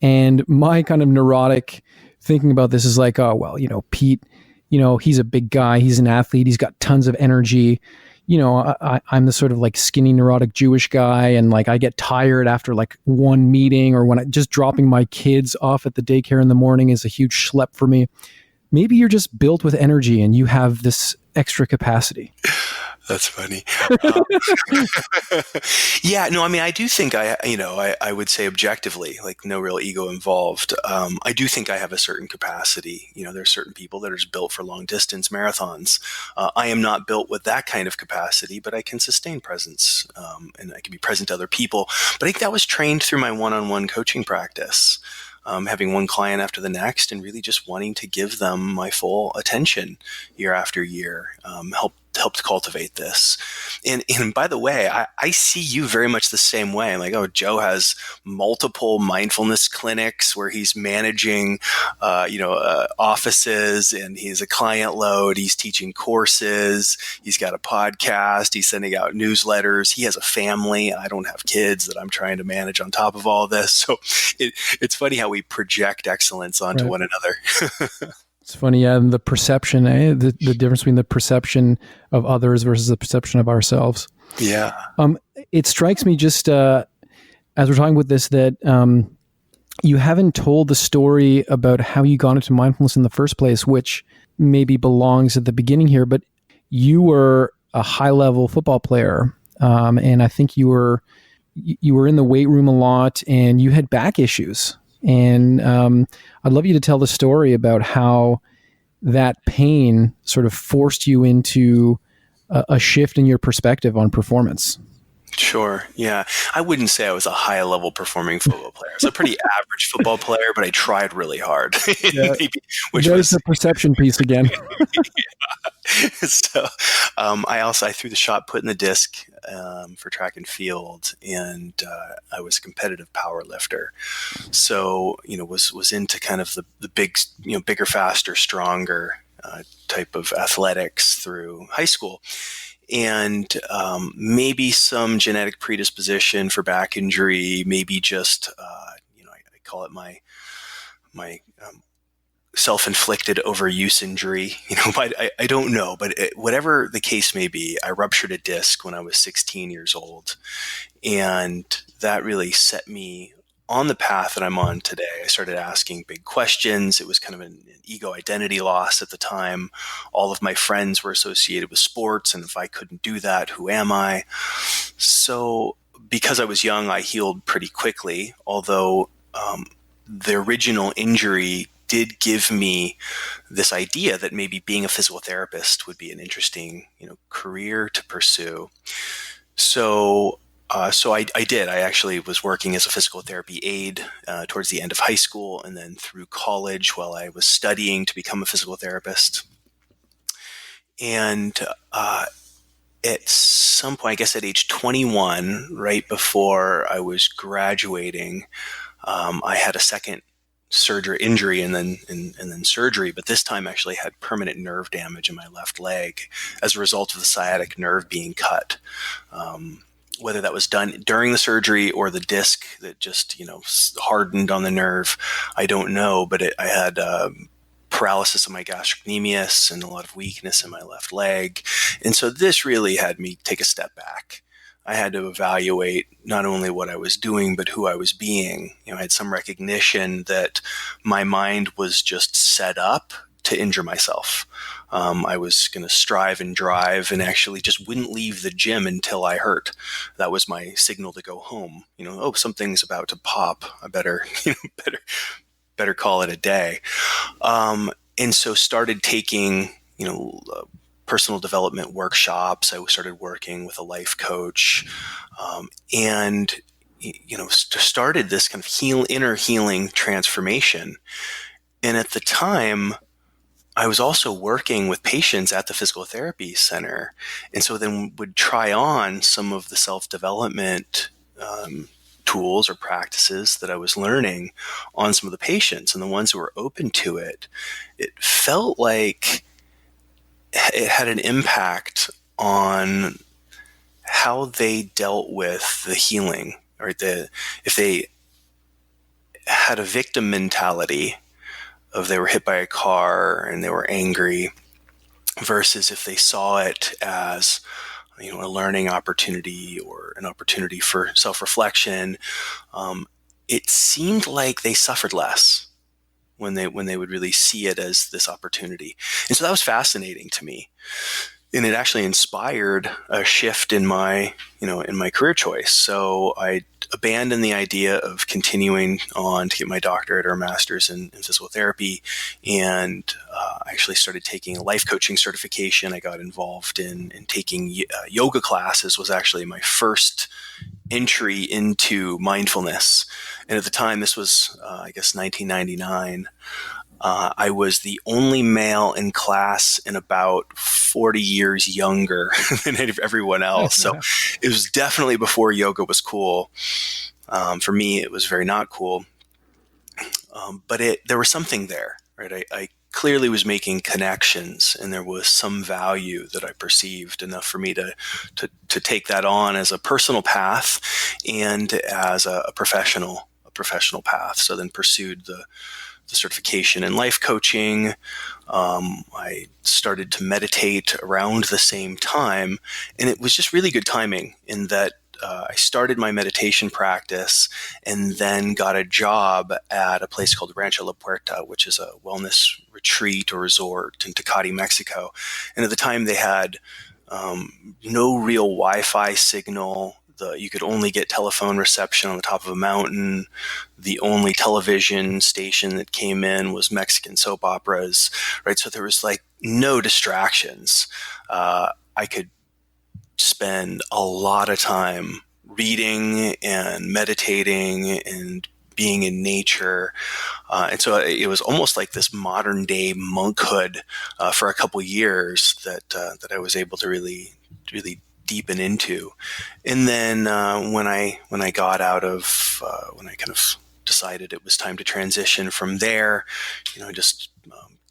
And my kind of neurotic thinking about this is like, oh, well, Pete, he's a big guy. He's an athlete. He's got tons of energy. I'm the sort of like skinny neurotic Jewish guy, and like I get tired after like one meeting, or when just dropping my kids off at the daycare in the morning is a huge schlep for me. Maybe you're just built with energy and you have this extra capacity. That's funny. Yeah, no, I mean, I do think I would say objectively, like no real ego involved. I do think I have a certain capacity. There's certain people that are just built for long distance marathons. I am not built with that kind of capacity, but I can sustain presence, and I can be present to other people. But I think that was trained through my one-on-one coaching practice. Having one client after the next and really just wanting to give them my full attention year after year, helped cultivate this. And by the way, I see you very much the same way. I'm like, oh, Joe has multiple mindfulness clinics where he's managing, offices, and he's a client load. He's teaching courses. He's got a podcast. He's sending out newsletters. He has a family. I don't have kids that I'm trying to manage on top of all this. So it's funny how we project excellence onto one another. It's funny, yeah, and the perception, the difference between the perception of others versus the perception of ourselves. Yeah. It strikes me just as we're talking about this that you haven't told the story about how you got into mindfulness in the first place, which maybe belongs at the beginning here. But you were a high-level football player, and I think you were in the weight room a lot, and you had back issues. And I'd love you to tell the story about how that pain sort of forced you into a shift in your perspective on performance. Sure. Yeah. I wouldn't say I was a high level performing football player. I was a pretty average football player, but I tried really hard. Yeah. There's the perception piece again. So I threw the shot put in the disc for track and field, and I was a competitive power lifter. So, was into kind of the big, bigger, faster, stronger type of athletics through high school. And maybe some genetic predisposition for back injury, maybe just, I call it my self-inflicted overuse injury. I don't know, but whatever the case may be, I ruptured a disc when I was 16 years old. And that really set me on the path that I'm on today. I started asking big questions. It was kind of an ego identity loss at the time. All of my friends were associated with sports, and if I couldn't do that, who am I? So because I was young, I healed pretty quickly, although the original injury did give me this idea that maybe being a physical therapist would be an interesting, career to pursue. So I did. I actually was working as a physical therapy aide towards the end of high school, and then through college while I was studying to become a physical therapist. And at some point, I guess at age 21, right before I was graduating, I had a second surgery injury and then surgery, but this time actually had permanent nerve damage in my left leg as a result of the sciatic nerve being cut. Whether that was done during the surgery or the disc that just, hardened on the nerve, I don't know, but I had paralysis of my gastrocnemius and a lot of weakness in my left leg. And so this really had me take a step back. I had to evaluate not only what I was doing, but who I was being. I had some recognition that my mind was just set up to injure myself. I was going to strive and drive and actually just wouldn't leave the gym until I hurt. That was my signal to go home. Something's about to pop. I better call it a day. And so started taking, personal development workshops. I started working with a life coach, and started this kind of inner healing transformation. And at the time, I was also working with patients at the physical therapy center, and so then would try on some of the self-development tools or practices that I was learning on some of the patients, and the ones who were open to it. It felt like it had an impact on how they dealt with the healing, right? If they had a victim mentality of they were hit by a car and they were angry, versus if they saw it as, a learning opportunity or an opportunity for self-reflection, it seemed like they suffered less when they would really see it as this opportunity. And so that was fascinating to me. And it actually inspired a shift in my career choice. So I abandoned the idea of continuing on to get my doctorate or master's in physical therapy, and I actually started taking a life coaching certification. I got involved in taking yoga classes. Was actually my first entry into mindfulness. And at the time, this was, I guess, 1999. I was the only male in class and about 40 years younger than everyone else. So it was definitely before yoga was cool. For me, it was very not cool. But there was something there, right? I clearly was making connections, and there was some value that I perceived enough for me to take that on as a personal path and as a professional path. So then pursued the certification in life coaching. I started to meditate around the same time, and it was just really good timing in that I started my meditation practice and then got a job at a place called Rancho La Puerta, which is a wellness retreat or resort in Tecate, Mexico. And at the time they had no real Wi-Fi signal. You could only get telephone reception on the top of a mountain. The only television station that came in was Mexican soap operas, right? So there was like no distractions. I could spend a lot of time reading and meditating and being in nature. And so it was almost like this modern day monkhood for a couple years that I was able to really deepen into. And then when I got out of when I kind of decided it was time to transition from there, I just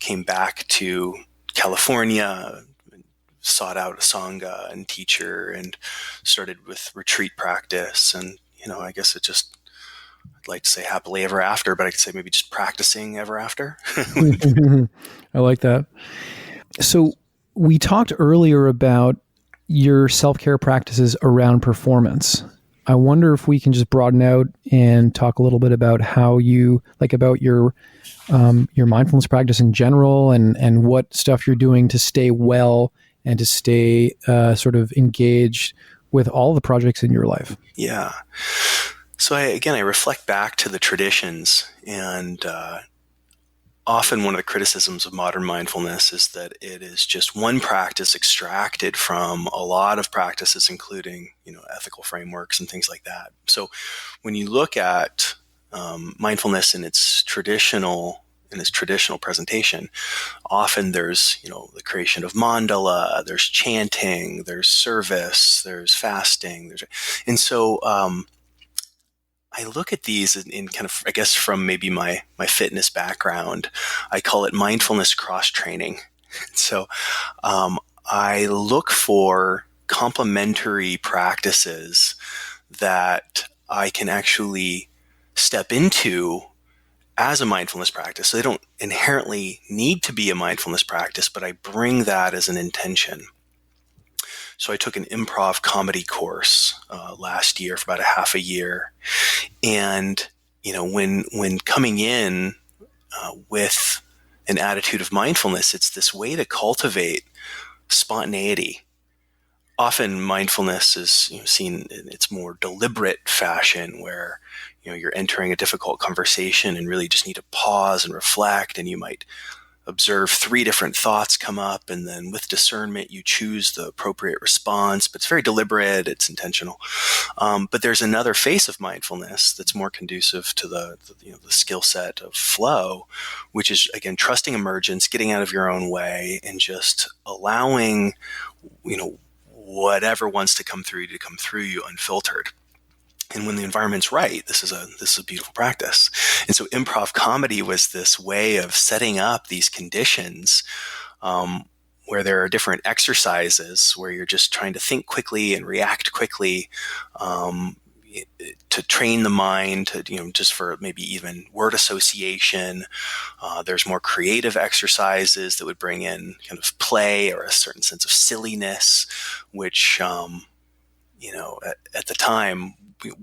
came back to California, sought out a sangha and teacher, and started with retreat practice. And I guess it just, I'd like to say happily ever after, but I could say maybe just practicing ever after. I like that. So we talked earlier about your self-care practices around performance. I wonder if we can just broaden out and talk a little bit about how you about your mindfulness practice in general, and what stuff you're doing to stay well and to stay sort of engaged with all the projects in your life. Yeah. So I reflect back to the traditions, and often one of the criticisms of modern mindfulness is that it is just one practice extracted from a lot of practices, including, ethical frameworks and things like that. So when you look at mindfulness in its traditional presentation, often there's, the creation of mandala, there's chanting, there's service, there's fasting, and so I look at these in kind of, I guess, from maybe my fitness background, I call it mindfulness cross-training. So I look for complementary practices that I can actually step into as a mindfulness practice. So they don't inherently need to be a mindfulness practice, but I bring that as an intention. So I took an improv comedy course last year for about a half a year. And, when coming in with an attitude of mindfulness, it's this way to cultivate spontaneity. Often mindfulness is seen in its more deliberate fashion, where you're entering a difficult conversation and really just need to pause and reflect, and you might observe 3 different thoughts come up, and then with discernment you choose the appropriate response. But it's very deliberate, it's intentional. But there's another face of mindfulness that's more conducive to the skill set of flow, which is, again, trusting emergence, getting out of your own way, and just allowing whatever wants to come through you unfiltered. And when the environment's right, this is a beautiful practice. And so improv comedy was this way of setting up these conditions where there are different exercises where you're just trying to think quickly and react quickly. to train the mind to, just for maybe even word association. There's more creative exercises that would bring in kind of play or a certain sense of silliness, which, at the time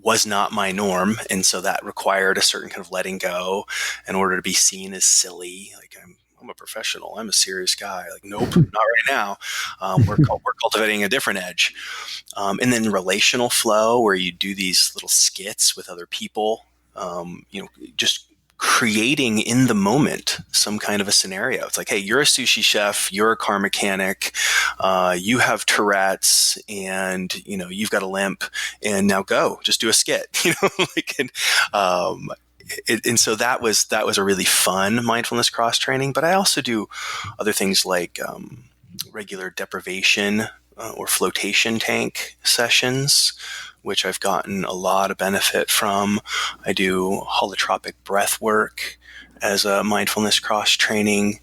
was not my norm. And so that required a certain kind of letting go in order to be seen as silly. Like I'm a professional. I'm a serious guy. Like, nope, not right now. We're cultivating a different edge. And then relational flow, where you do these little skits with other people, just creating in the moment some kind of a scenario. It's like, hey, you're a sushi chef, you're a car mechanic, you have Tourette's, and you've got a limp, and now go, just do a skit, and so that was a really fun mindfulness cross training. But I also do other things like regular deprivation or flotation tank sessions, which I've gotten a lot of benefit from. I do holotropic breath work as a mindfulness cross training.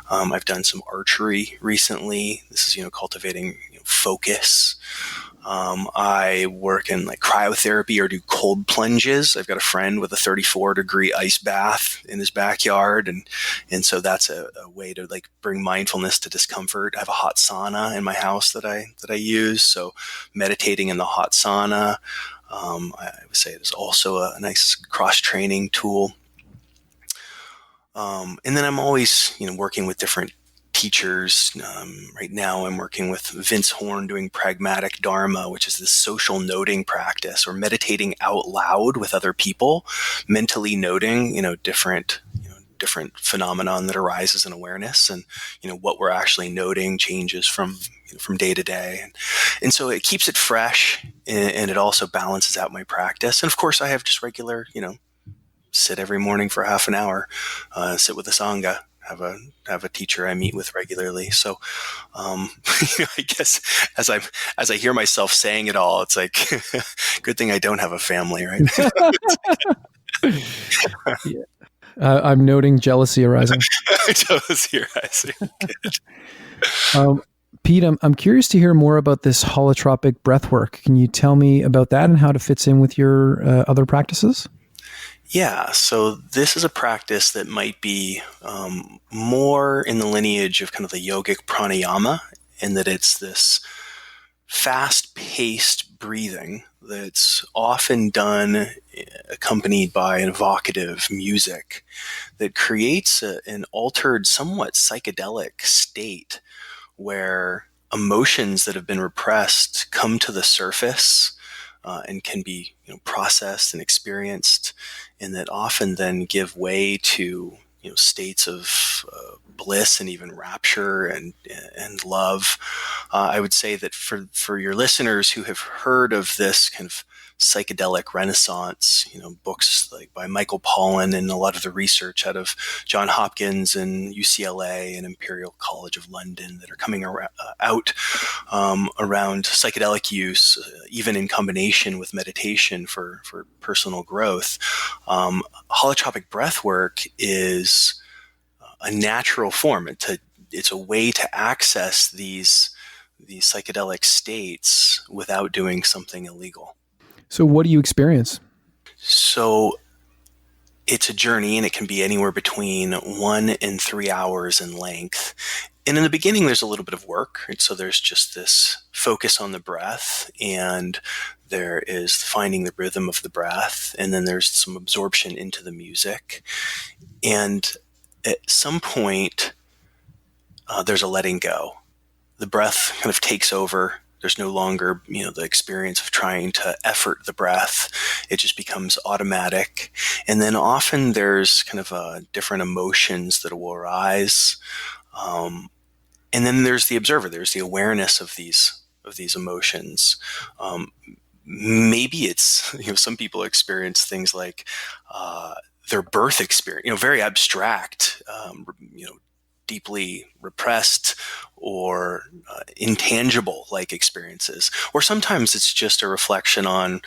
I've done some archery recently. This is, cultivating focus. I work in like cryotherapy or do cold plunges. I've got a friend with a 34-degree ice bath in his backyard. And so that's a way to like bring mindfulness to discomfort. I have a hot sauna in my house that I use. So meditating in the hot sauna, I would say it is also a nice cross-training tool. And then I'm always, working with different teachers. Right now I'm working with Vince Horn doing pragmatic dharma, which is this social noting practice, or meditating out loud with other people, mentally noting, different phenomenon that arises in awareness, and what we're actually noting changes from day to day, and so it keeps it fresh, and it also balances out my practice. And of course I have just regular, sit every morning for half an hour, sit with a sangha. Have a teacher I meet with regularly. So, I guess as I hear myself saying it all, it's like, good thing I don't have a family, right? Yeah. I'm noting jealousy arising. Jealousy arising. Pete, I'm curious to hear more about this holotropic breath work. Can you tell me about that and how it fits in with your other practices? Yeah, so this is a practice that might be more in the lineage of kind of the yogic pranayama, in that it's this fast-paced breathing that's often done accompanied by evocative music that creates an altered, somewhat psychedelic state where emotions that have been repressed come to the surface, and can be processed and experienced, and that often then give way to states of bliss and even rapture and love. I would say that for your listeners who have heard of this kind of psychedelic renaissance, books like by Michael Pollan and a lot of the research out of John Hopkins and UCLA and Imperial College of London that are coming out around psychedelic use, even in combination with meditation for personal growth. Holotropic breath work is a natural form. It's a way to access these psychedelic states without doing something illegal. So what do you experience? So it's a journey, and it can be anywhere between 1 and 3 hours in length. And in the beginning, there's a little bit of work. And so there's just this focus on the breath, and there is finding the rhythm of the breath. And then there's some absorption into the music. And at some point, there's a letting go. The breath kind of takes over. There's no longer, the experience of trying to effort the breath. It just becomes automatic. And then often there's kind of different emotions that will arise. And then there's the observer. There's the awareness of these emotions. Maybe it's, some people experience things like their birth experience, very abstract, deeply repressed or intangible like experiences. Or sometimes it's just a reflection on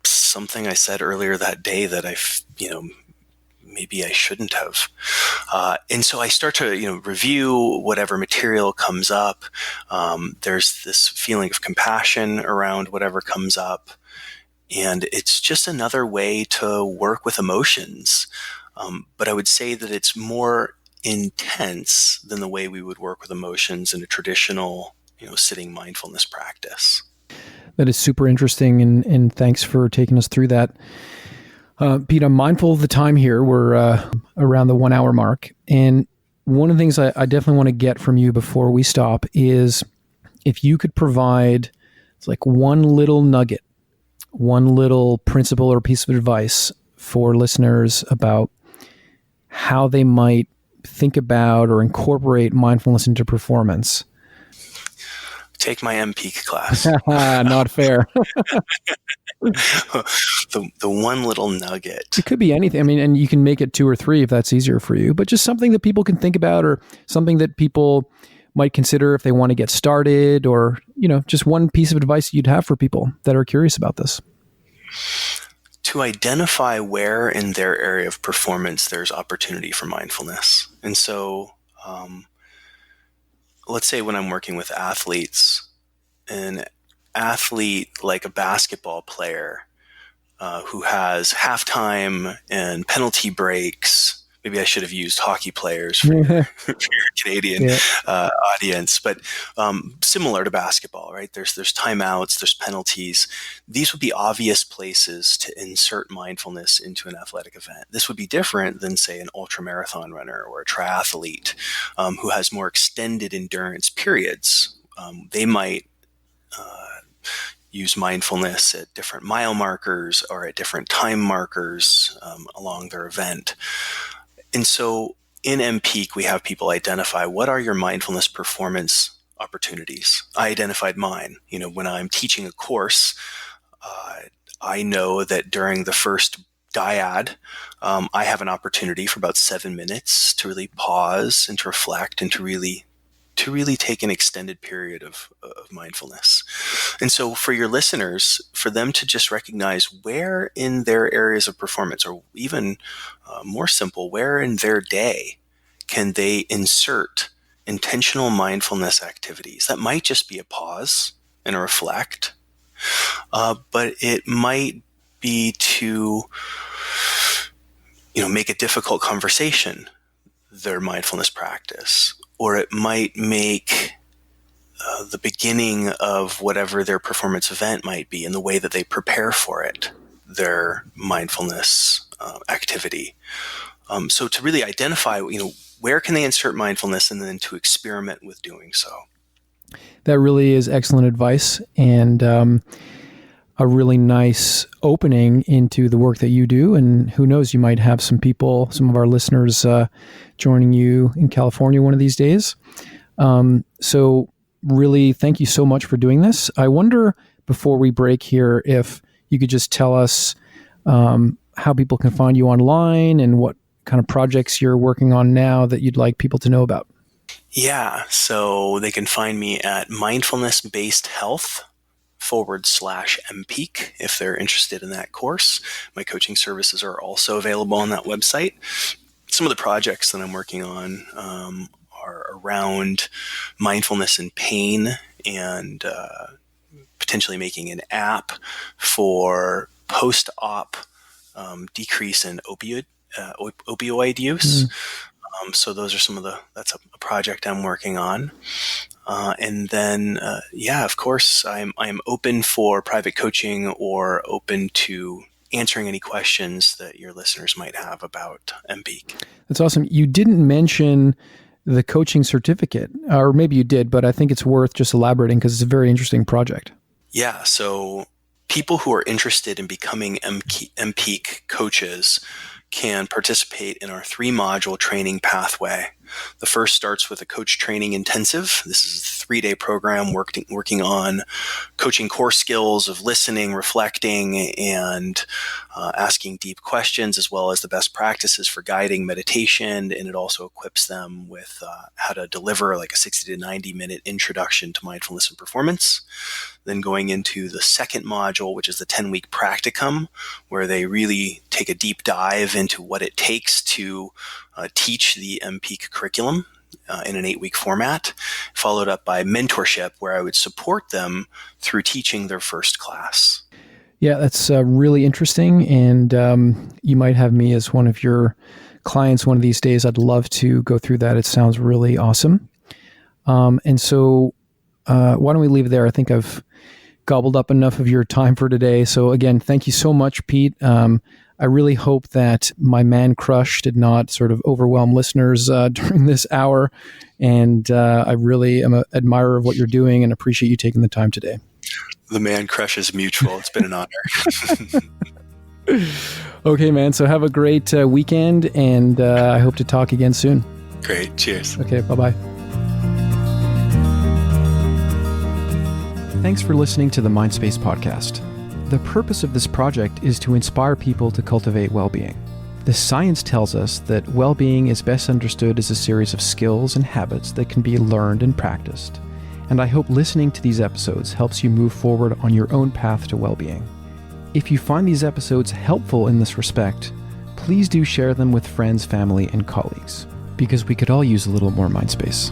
something I said earlier that day that maybe I shouldn't have. And so I start to, review whatever material comes up. There's this feeling of compassion around whatever comes up. And it's just another way to work with emotions. But I would say that it's more intense than the way we would work with emotions in a traditional, sitting mindfulness practice. That is super interesting, and thanks for taking us through that. Pete, I'm mindful of the time here. We're around the 1 hour mark. And one of the things I definitely want to get from you before we stop is if you could provide like one little nugget, one little principle or piece of advice for listeners about how they might think about or incorporate mindfulness into performance. Take my mPEAK class. Not fair. The one little nugget. It could be anything. I mean, and you can make it 2 or 3 if that's easier for you, but just something that people can think about, or something that people might consider if they want to get started, or, just one piece of advice you'd have for people that are curious about this. To identify where in their area of performance there's opportunity for mindfulness. And so, let's say when I'm working with athletes, an athlete like a basketball player who has halftime and penalty breaks. Maybe I should have used hockey players for your Canadian audience, but similar to basketball, right? There's timeouts, there's penalties. These would be obvious places to insert mindfulness into an athletic event. This would be different than, say, an ultramarathon runner or a triathlete who has more extended endurance periods. They might use mindfulness at different mile markers or at different time markers along their event. And so in mPEAK, we have people identify what are your mindfulness performance opportunities. I identified mine. When I'm teaching a course, I know that during the first dyad, I have an opportunity for about 7 minutes to really pause and to reflect and to really take an extended period of mindfulness. And so for your listeners, for them to just recognize where in their areas of performance, or even more simple, where in their day can they insert intentional mindfulness activities. That might just be a pause and a reflect, but it might be to, make a difficult conversation their mindfulness practice, or it might make the beginning of whatever their performance event might be, and the way that they prepare for it, their mindfulness activity. So to really identify, where can they insert mindfulness, and then to experiment with doing so. That really is excellent advice, and a really nice opening into the work that you do. And who knows, you might have some of our listeners joining you in California one of these days. So really, thank you so much for doing this. I wonder, before we break here, if you could just tell us how people can find you online and what kind of projects you're working on now that you'd like people to know about. Yeah, so they can find me at mindfulness-based health /mPEAK if they're interested in that course. My coaching services are also available on that website. Some of the projects that I'm working on are around mindfulness and pain, and potentially making an app for post-op decrease in opioid use. So those are that's a project I'm working on. And then, of course, I'm open for private coaching, or open to answering any questions that your listeners might have about mPEAK. That's awesome. You didn't mention the coaching certificate, or maybe you did, but I think it's worth just elaborating because it's a very interesting project. Yeah. So people who are interested in becoming mPEAK coaches can participate in our 3-module training pathway. The first starts with a coach training intensive. This is a 3-day program working on coaching core skills of listening, reflecting, and asking deep questions, as well as the best practices for guiding meditation. And it also equips them with how to deliver like a 60 to 90 minute introduction to mindfulness and performance. Then going into the second module, which is the 10-week practicum, where they really take a deep dive into what it takes to teach the mPEAK curriculum in an 8-week format, followed up by mentorship, where I would support them through teaching their first class. Yeah, that's really interesting. And you might have me as one of your clients one of these days. I'd love to go through that. It sounds really awesome. And so why don't we leave it there? I think I've gobbled up enough of your time for today. So again, thank you so much, Pete. I really hope that my man crush did not sort of overwhelm listeners during this hour. And I really am an admirer of what you're doing and appreciate you taking the time today. The man crush is mutual. It's been an honor. Okay, man. So have a great weekend, and I hope to talk again soon. Great. Cheers. Okay, bye-bye. Thanks for listening to the Mindspace podcast. The purpose of this project is to inspire people to cultivate well-being. The science tells us that well-being is best understood as a series of skills and habits that can be learned and practiced. And I hope listening to these episodes helps you move forward on your own path to well-being. If you find these episodes helpful in this respect, please do share them with friends, family, and colleagues, because we could all use a little more Mindspace.